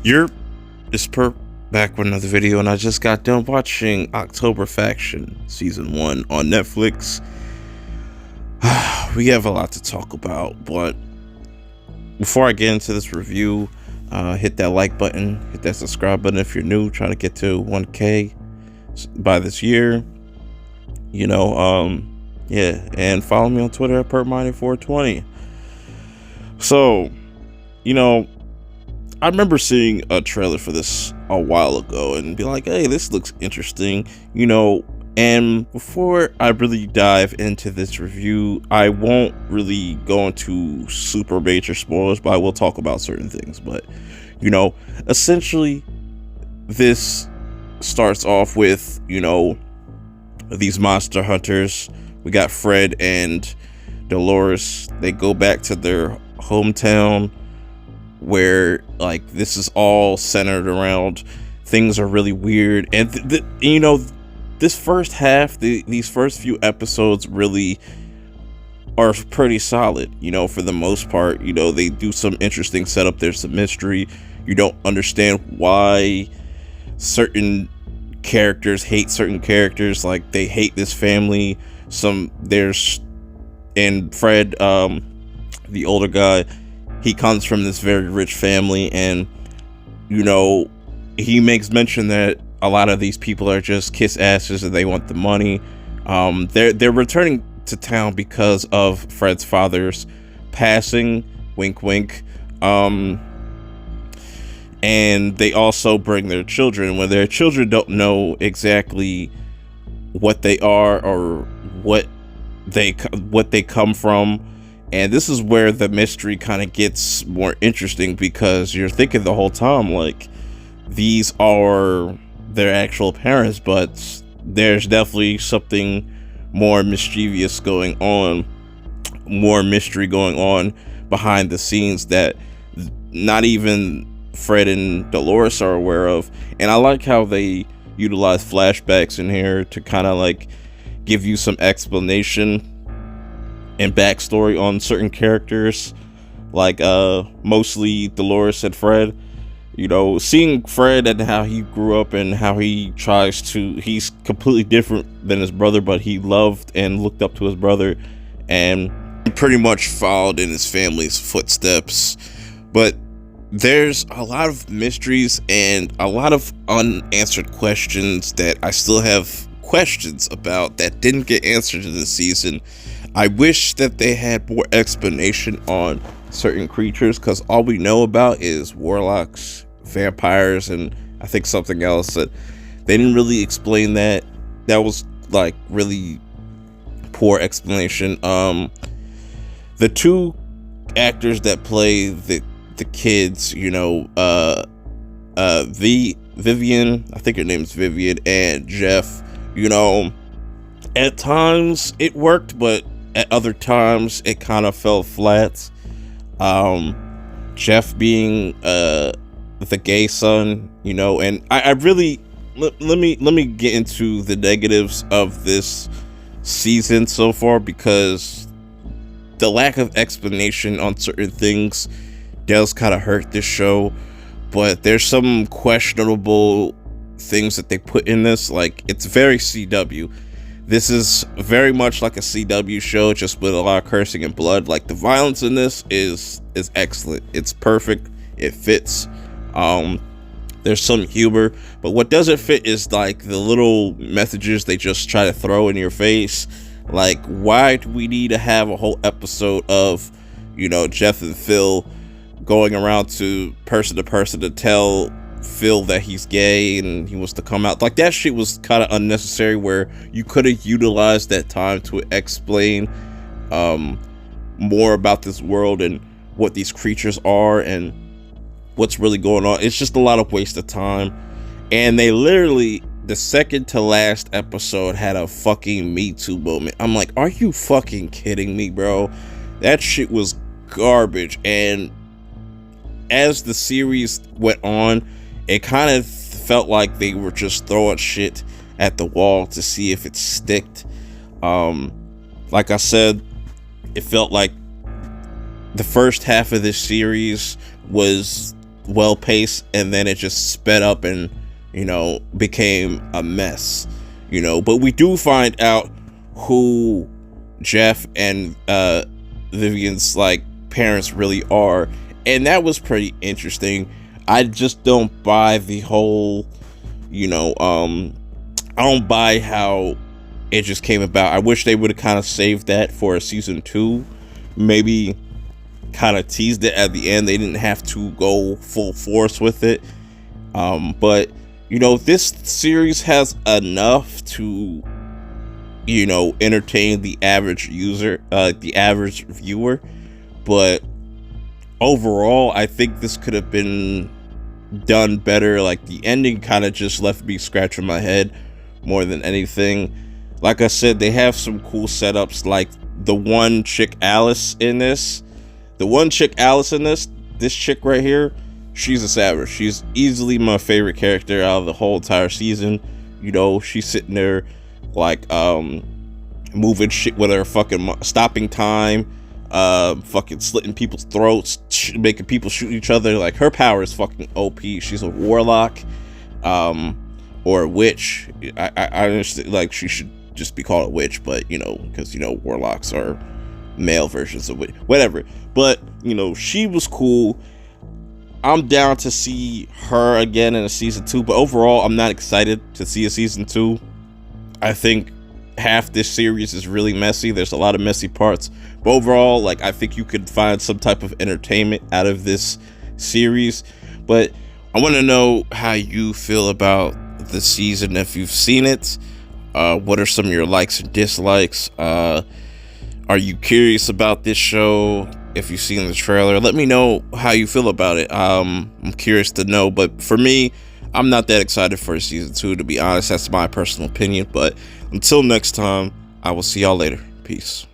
You're this perp back with another video, and I just got done watching October Faction Season 1 on Netflix. We have a lot to talk about, but before I get into this review, hit that like button, hit that subscribe button if you're new, trying to get to 1K by this year. Yeah, and follow me on Twitter at perpmining420. So, I remember seeing a trailer for this a while ago and be like, hey, this looks interesting, and before I really dive into this review, I won't really go into super major spoilers, but I will talk about certain things. But, essentially, this starts off with, these monster hunters. We got Fred and Deloris. They go back to their hometown where, this is all centered around things are really weird. And, this first half, these first few episodes really are pretty solid, for the most part. They do some interesting setup. There's some mystery. You don't understand why certain characters hate certain characters. Like, they hate this family. And Fred, the older guy, he comes from this very rich family, and he makes mention that a lot of these people are just kiss asses and they want the money. They're returning to town because of Fred's father's passing, wink wink. And they also bring their children when their children don't know exactly what they are or what they come from. And this is where the mystery kind of gets more interesting, because you're thinking the whole time, like, these are their actual parents, but there's definitely something more mischievous going on, more mystery going on behind the scenes that not even Fred and Deloris are aware of. And I like how they utilize flashbacks in here to kind of give you some explanation and backstory on certain characters, mostly Deloris and Fred. Seeing Fred and how he grew up and how he's completely different than his brother, but he loved and looked up to his brother and pretty much followed in his family's footsteps. But there's a lot of mysteries and a lot of unanswered questions that I still have questions about that didn't get answered in this season. I wish that they had more explanation on certain creatures, because all we know about is warlocks, vampires, and I think something else that they didn't really explain. That was really poor explanation. The two actors that play the kids, Vivian, I think her name's Vivian, and Jeff, at times it worked, but at other times it kind of fell flat. Jeff being the gay son, and I really let me get into the negatives of this season so far, because the lack of explanation on certain things does kind of hurt this show. But there's some questionable things that they put in this. It's very CW. This is very much like a CW show, just with a lot of cursing and blood. The violence in this is excellent. It's perfect. It fits. There's some humor, but what doesn't fit is the little messages they just try to throw in your face. Why do we need to have a whole episode of, Jeff and Phil going around to person to tell Phil that he's gay and he wants to come out? That shit was kind of unnecessary, where you could have utilized that time to explain more about this world and what these creatures are and what's really going on. It's just a lot of waste of time. And they literally, the second to last episode, had a fucking Me Too moment. I'm like, are you fucking kidding me, bro? That shit was garbage. And as the series went on, it kind of felt like they were just throwing shit at the wall to see if it sticked. Like I said, it felt like the first half of this series was well paced, and then it just sped up and, became a mess, but we do find out who Jeff and Vivian's like parents really are, and that was pretty interesting. I just don't buy the whole, I don't buy how it just came about. I wish they would have kind of saved that for a season 2, maybe kind of teased it at the end. They didn't have to go full force with it, but this series has enough to entertain the average user, the average viewer, but overall I think this could have been done better. Like, the ending kind of just left me scratching my head more than anything. Like I said, they have some cool setups, like the one chick Alice in this. This chick right here, she's a savage. She's easily my favorite character out of the whole entire season. She's sitting there like moving shit with her fucking stopping time, fucking slitting people's throats, making people shoot each other. Like, her power is fucking OP. She's a warlock, or a witch. I understand, like, she should just be called a witch, but because warlocks are male versions of witch, whatever. But she was cool. I'm down to see her again in a season 2, but overall I'm not excited to see a season 2. I think half this series is really messy. There's a lot of messy parts, but overall, like, I think you could find some type of entertainment out of this series. But I want to know how you feel about the season, if you've seen it. What are some of your likes and dislikes? Are you curious about this show? If you've seen the trailer, let me know how you feel about it. I'm curious to know, but for me, I'm not that excited for season 2, to be honest. That's my personal opinion, but until next time, I will see y'all later. Peace.